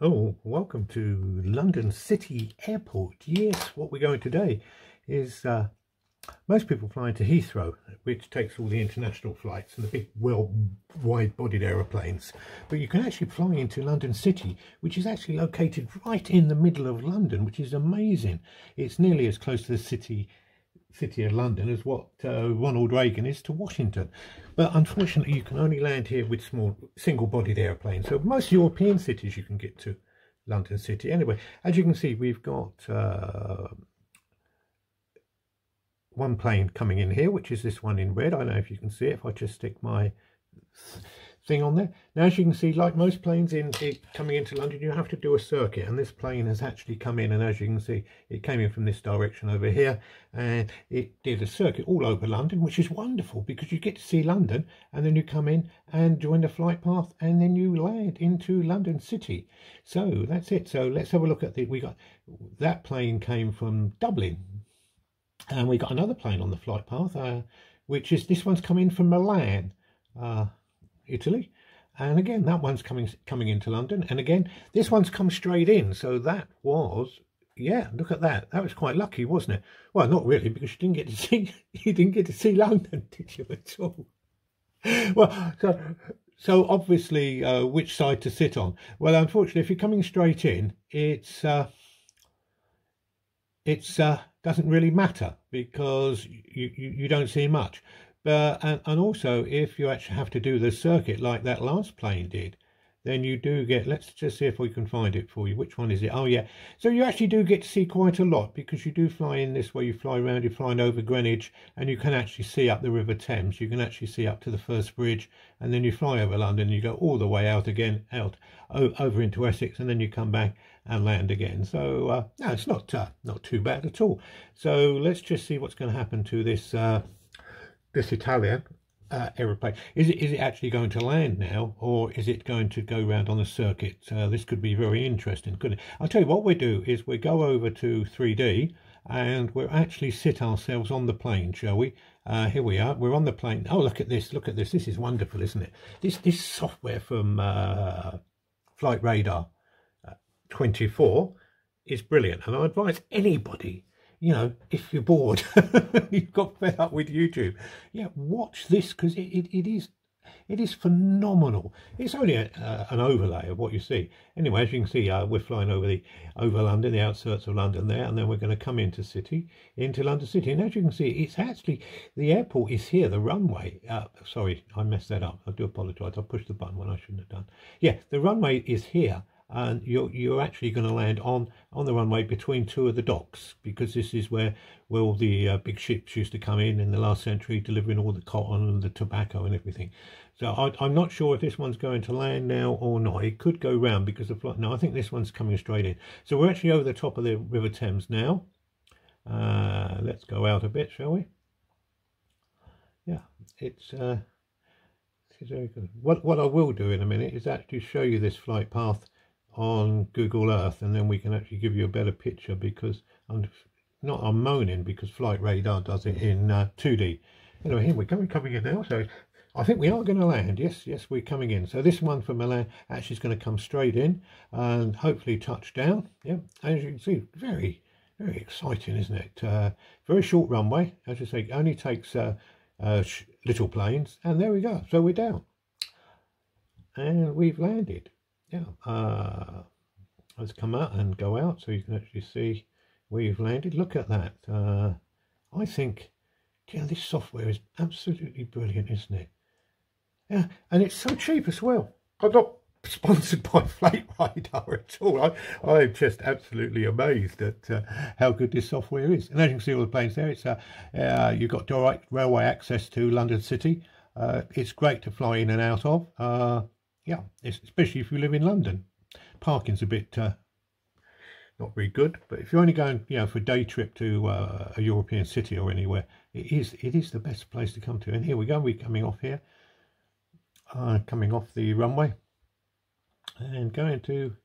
Oh, welcome to London City Airport. Yes, what we're going today is most people fly into Heathrow, which takes all the international flights and the big, wide-bodied aeroplanes. But you can actually fly into London City, which is actually located right in the middle of London, which is amazing. It's nearly as close to the city of London as what Ronald Reagan is to Washington. But unfortunately, you can only land here with small single-bodied airplanes. So most European cities you can get to London City. Anyway, as you can see, we've got one plane coming in here, which is this one in red. I don't know if you can see it if I just stick my thing on there. Now, as you can see, like most planes coming into London, you have to do a circuit, and this plane has actually come in, and as you can see, it came in from this direction over here, and it did a circuit all over London, which is wonderful because you get to see London, and then you come in and join the flight path, and then you land into London City. So that's it. So let's have a look at we got that plane came from Dublin, and we got another plane on the flight path, which is this one's coming from Milan, Italy, and again that one's coming into London, and again this one's come straight in. So that was, yeah, look at that. That was quite lucky, wasn't it? Well, not really, because you didn't get to see London, did you, at all? Well, so obviously which side to sit on? Well, unfortunately, if you're coming straight in, it's doesn't really matter because you don't see much. And also, if you actually have to do the circuit like that last plane did, then you do get, let's just see if we can find it for you. Which one is it? Oh, yeah. So you actually do get to see quite a lot because you do fly in this way. You fly around, you're flying over Greenwich, and you can actually see up the River Thames. You can actually see up to the first bridge, and then you fly over London. You go all the way out again, over into Essex, and then you come back and land again. So no, it's not too bad at all. So let's just see what's going to happen to this this Italian aeroplane. Is it actually going to land now, or is it going to go round on the circuit? This could be very interesting, couldn't it? I'll tell you what we do is we go over to 3D and we'll actually sit ourselves on the plane, shall we? Here we are, we're on the plane. Oh, look at this, this is wonderful, isn't it? This software from Flight Radar 24 is brilliant, and I advise anybody, you know, if you're bored, you've got fed up with YouTube, yeah, watch this, because it is phenomenal. It's only an overlay of what you see. Anyway, as you can see, we're flying over London, the outskirts of London there, and then we're going to come into London City. And as you can see, it's actually, the airport is here, the runway. Sorry, I messed that up. I do apologise. I pushed the button when I shouldn't have done. Yeah, the runway is here. And you're actually going to land on the runway between two of the docks, because this is where all the big ships used to come in the last century, delivering all the cotton and the tobacco and everything. So I'm not sure if this one's going to land now or not. It could go round because the flight. No, I think this one's coming straight in. So we're actually over the top of the River Thames now. Let's go out a bit, shall we? Yeah, it's very good. What I will do in a minute is actually show you this flight path on Google Earth, and then we can actually give you a better picture, because I'm moaning because Flight Radar does it in 2D. Anyway, here we're coming in now, so I think we are going to land. Yes, we're coming in. So this one from Milan actually is going to come straight in and hopefully touch down. Yeah, as you can see, very, very exciting, isn't it? Very short runway, as I say, it only takes little planes, and there we go. So we're down and we've landed. Yeah, let's come out and go out so you can actually see where you've landed. Look at that. I think, yeah, this software is absolutely brilliant, isn't it? Yeah, and it's so cheap as well. I'm not sponsored by Flight Radar at all. I'm just absolutely amazed at how good this software is. And as you can see all the planes there, it's you've got direct railway access to London City. It's great to fly in and out of. Yeah, especially if you live in London. Parking's a bit not very good, but if you're only going, you know, for a day trip to a European city or anywhere, it is the best place to come to. And here we go, we're coming off here, coming off the runway, and going to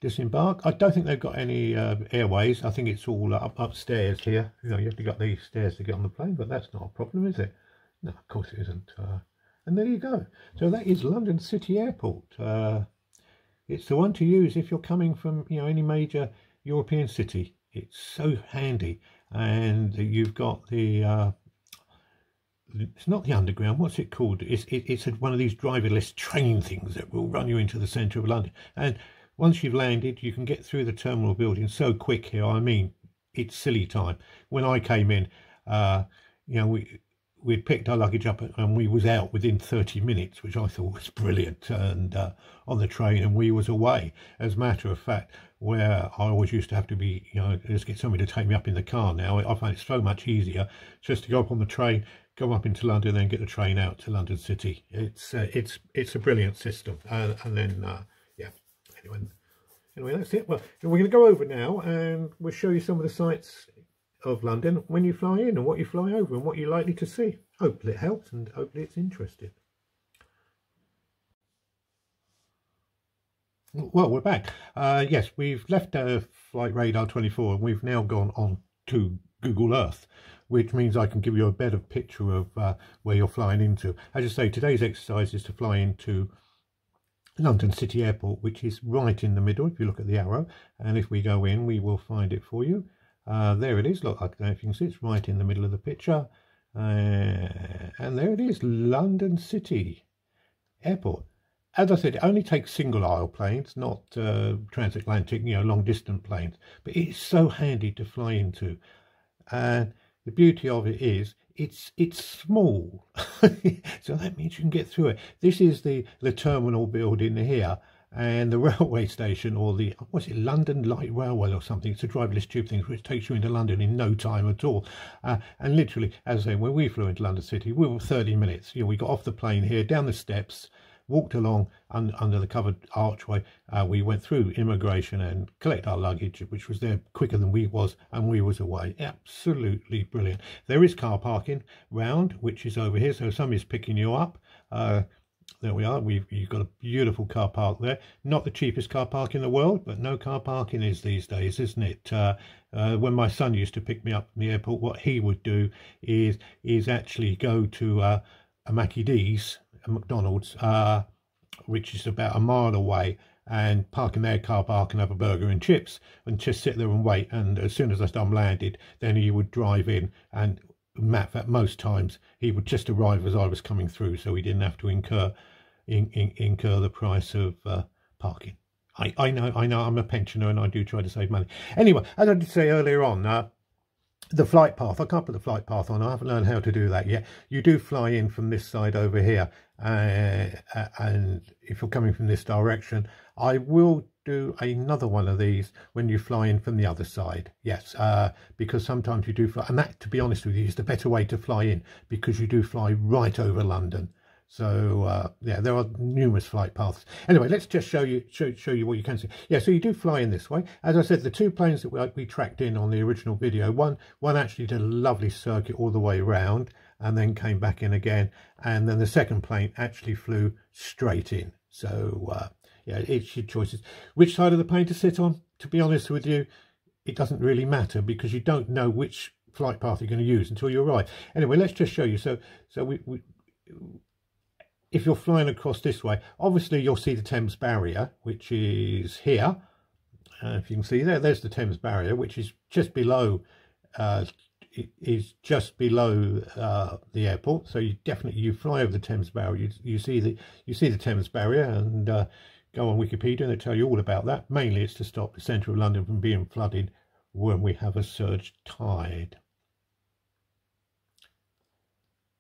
disembark. I don't think they've got any airways. I think it's all upstairs here. You know, you have to get these stairs to get on the plane, but that's not a problem, is it? No, of course it isn't. And there you go. So that is London City Airport. it's the one to use if you're coming from, you know, any major European city. It's so handy, and you've got the it's not the underground, what's it called? It's one of these driverless train things that will run you into the centre of London. And once you've landed, you can get through the terminal building so quick here. I mean, it's silly time. When I came in, you know, we'd picked our luggage up and we was out within 30 minutes, which I thought was brilliant, and on the train, and we was away. As a matter of fact, where I always used to have to be, you know, just get somebody to take me up in the car, now I find it so much easier just to go up on the train, go up into London, then get the train out to London City. It's a brilliant system, and then yeah. Anyway, that's it. Well, we're going to go over now, and we'll show you some of the sights of London when you fly in, and what you fly over, and what you're likely to see. Hopefully it helps, and hopefully it's interesting. Well, we're back. Yes, we've left Flight Radar 24, and we've now gone on to Google Earth, which means I can give you a better picture of where you're flying into. As I say, today's exercise is to fly into London City Airport, which is right in the middle if you look at the arrow, and if we go in we will find it for you. There it is. Look, I don't know if you can see, it's right in the middle of the picture, and there it is, London City Airport. As I said, it only takes single aisle planes, not transatlantic, you know, long distance planes, but it's so handy to fly into. And the beauty of it is it's small, so that means you can get through it. This is the terminal building here, and the railway station, or the, what's it, London Light Railway or something. It's a driverless tube thing which takes you into London in no time at all. And literally, as I say, when we flew into London City, we were 30 minutes. You know, we got off the plane here, down the steps, walked along under the covered archway. We went through immigration and collect our luggage, which was there quicker than we was, and we was away. Absolutely brilliant. There is car parking round, which is over here, so somebody's picking you up. There we are. You've got a beautiful car park there. Not the cheapest car park in the world, but no car parking is these days, isn't it? When my son used to pick me up from the airport, what he would do is actually go to a Mackie D's, a McDonald's, which is about a mile away, and park in their car park and have a burger and chips and just sit there and wait. And as soon as I'm landed, then he would drive in, and at most times he would just arrive as I was coming through, so he didn't have to incur the price of parking. I know I'm a pensioner and I do try to save money. Anyway, as I did say earlier on, the flight path, I can't put the flight path on, I haven't learned how to do that yet. You do fly in from this side over here, and if you're coming from this direction, I will do another one of these when you fly in from the other side. Yes, because sometimes you do fly, and that, to be honest with you, is the better way to fly in, because you do fly right over London. So yeah, there are numerous flight paths. Anyway, let's just show you what you can see. Yeah, so you do fly in this way. As I said, the two planes that we tracked in on the original video, one actually did a lovely circuit all the way around and then came back in again, and then the second plane actually flew straight in. So yeah, it's your choices. Which side of the plane to sit on? To be honest with you, it doesn't really matter, because you don't know which flight path you're going to use until you arrive. Anyway, let's just show you. So if you're flying across this way, obviously you'll see the Thames Barrier, which is here. If you can see there's the Thames Barrier, which is just below. The airport. So you fly over the Thames Barrier. You see the Thames Barrier, and go on Wikipedia and they tell you all about that. Mainly, it's to stop the centre of London from being flooded when we have a surge tide.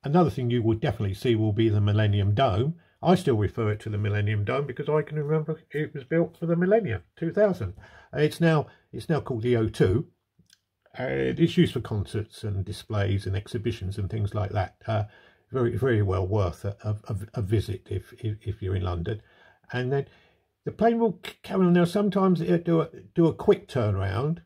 Another thing you will definitely see will be the Millennium Dome. I still refer it to the Millennium Dome because I can remember it was built for the Millennium 2000. It's now called the O2. It's used for concerts and displays and exhibitions and things like that. Very, very well worth a visit if you're in London. And then the plane will carry on. Now, sometimes it'll do a quick turnaround.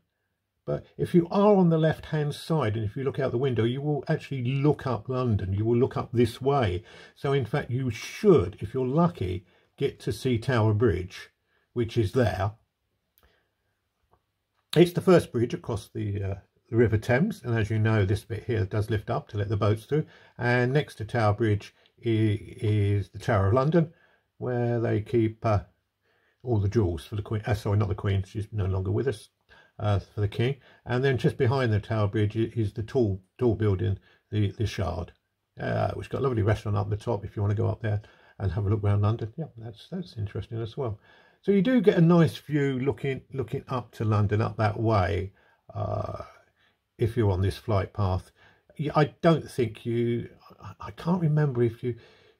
But if you are on the left-hand side, and if you look out the window, you will actually look up London. You will look up this way. So, in fact, you should, if you're lucky, get to see Tower Bridge, which is there. It's the first bridge across the River Thames. And as you know, this bit here does lift up to let the boats through. And next to Tower Bridge is the Tower of London, where they keep all the jewels for the Queen. Sorry, not the Queen. She's no longer with us. For the King. And then just behind the Tower Bridge is the tall building, the Shard, which got a lovely restaurant up the top if you want to go up there and have a look around London. Yeah, that's interesting as well. So you do get a nice view looking up to London up that way if you're on this flight path. I don't think I can't remember if you,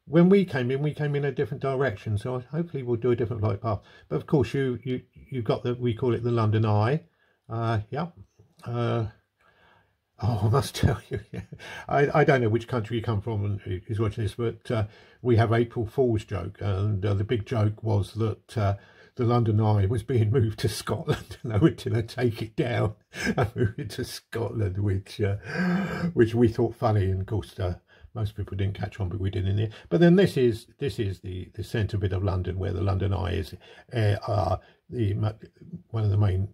when we came in a different direction, so hopefully we'll do a different flight path. But of course you've got we call it the London Eye. Yeah. Oh, I must tell you, yeah. I don't know which country you come from and who's watching this, but we have April Fool's joke, and the big joke was that the London Eye was being moved to Scotland, and they were going to take it down and move it to Scotland, which we thought funny, and of course most people didn't catch on, but we did in there. But then this is the centre bit of London where the London Eye is. One of the main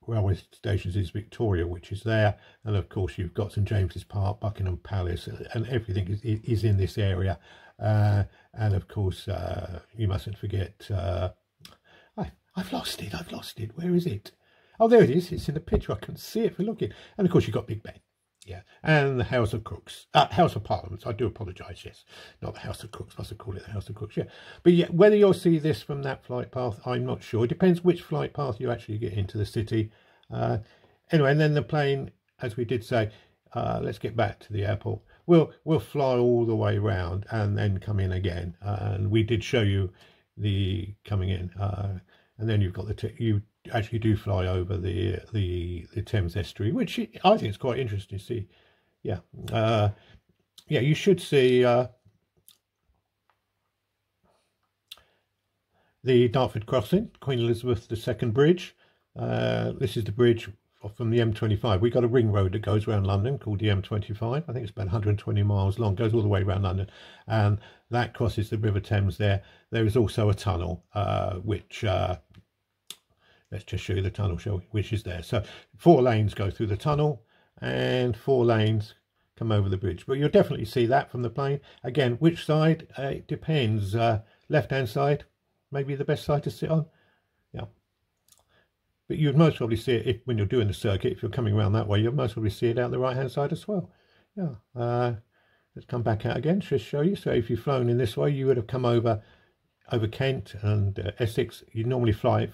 railway stations is Victoria, which is there, and of course you've got St James's Park, Buckingham Palace, and everything is in this area. And of course you mustn't forget, I've lost it, where is it? Oh, there it is, it's in the picture, I can see it for looking. And of course you've got Big Ben, yeah, and the House of Crooks, House of Parliament, I do apologise, yes, not the House of Crooks, must have called it the House of Crooks, yeah. But yeah, whether you'll see this from that flight path, I'm not sure. It depends which flight path you actually get into the city. Anyway, and then the plane, as we did say, let's get back to the airport. We'll fly all the way round and then come in again. And we did show you the coming in, and then you've got you actually do fly over the Thames estuary, which I think is quite interesting to see. Yeah, yeah, you should see the Dartford Crossing, Queen Elizabeth II Bridge. This is the bridge from the M25. We've got a ring road that goes around London called the M25. I think it's about 120 miles long, goes all the way around London, and that crosses the River Thames there. There is also a tunnel, which, let's just show you the tunnel, shall we, which is there. So 4 lanes go through the tunnel and 4 lanes come over the bridge. But you'll definitely see that from the plane. Again, which side? It depends. Left-hand side, maybe the best side to sit on. Yeah. But you'd most probably see it when you're doing the circuit. If you're coming around that way, you'll most probably see it out the right-hand side as well. Yeah. Let's come back out again, just show you. So if you've flown in this way, you would have come over Kent and Essex. You normally fly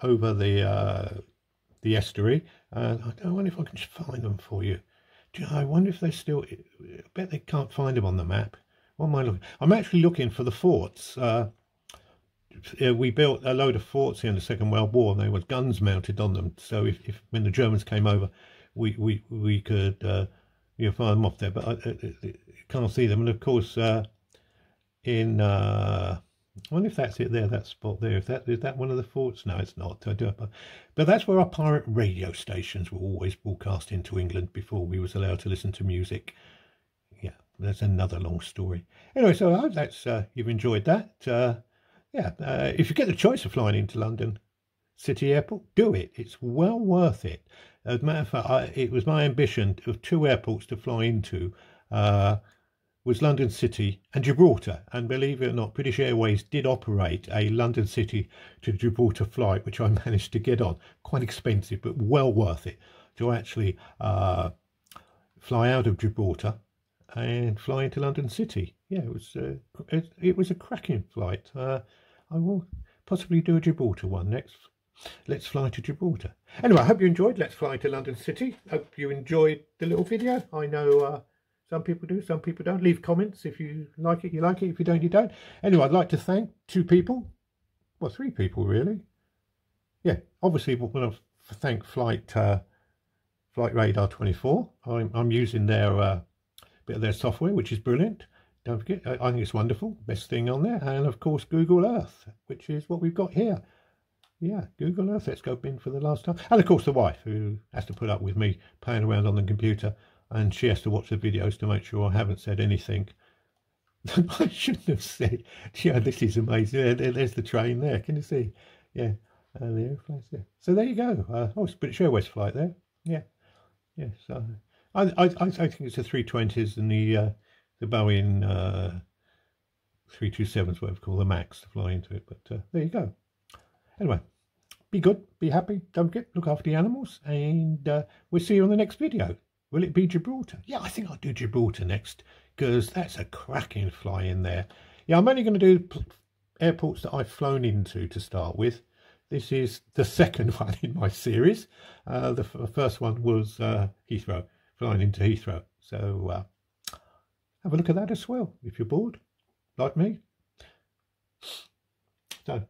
over the estuary. And I wonder if I can just find them for you. Do you know, I wonder if they still, I bet they can't find them on the map. What am I looking? I'm actually looking for the forts. We built a load of forts here in the Second World War, and there was guns mounted on them. So if when the Germans came over, we could fire them off there. But I can't see them. And of course, I wonder if that's it there, that spot there. Is that one of the forts? No, it's not. But that's where our pirate radio stations were always broadcast into England before we was allowed to listen to music. Yeah, that's another long story. Anyway, so I hope that's you've enjoyed that. Yeah, if you get the choice of flying into London City Airport, do it. It's well worth it. As a matter of fact, it was my ambition of 2 airports to fly into, was London City and Gibraltar. And believe it or not, British Airways did operate a London City to Gibraltar flight, which I managed to get on. Quite expensive, but well worth it to actually fly out of Gibraltar and fly into London City. Yeah, it was a cracking flight. I will possibly do a Gibraltar one next. Let's fly to Gibraltar. Anyway, I hope you enjoyed Let's Fly to London City. Hope you enjoyed the little video. I know some people do, some people don't. Leave comments. If you like it, you like it. If you don't, you don't. Anyway, I'd like to thank 2 people. Well, 3 people, really. Yeah, obviously, I want to thank Flight Radar 24. I'm using their bit of their software, which is brilliant. Don't forget, I think it's wonderful. Best thing on there. And of course, Google Earth, which is what we've got here. Yeah, Google Earth. Let's go in for the last time. And of course, the wife, who has to put up with me playing around on the computer. And she has to watch the videos to make sure I haven't said anything I shouldn't have said. Yeah, this is amazing. There's the train there. Can you see? Yeah, and the airplanes there. So there you go. Oh, it's British Airways flight there. Yeah, yeah. So I think it's the 320s and the Boeing 327 is what we call the max to fly into it. But there you go. Anyway, be good, be happy, don't forget, look after the animals, and we'll see you on the next video. Will it be Gibraltar? Yeah, I think I'll do Gibraltar next, because that's a cracking fly in there. Yeah, I'm only going to do airports that I've flown into to start with. This is the second one in my series. The first one was Heathrow, flying into Heathrow. So have a look at that as well, if you're bored, like me. So,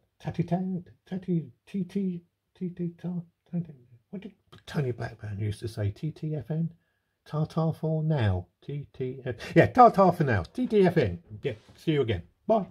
what did Tony Blackburn used to say? TTFN? Tartar for now. TTF. Yeah, tartar for now. TTFN. Yeah, see you again. Bye.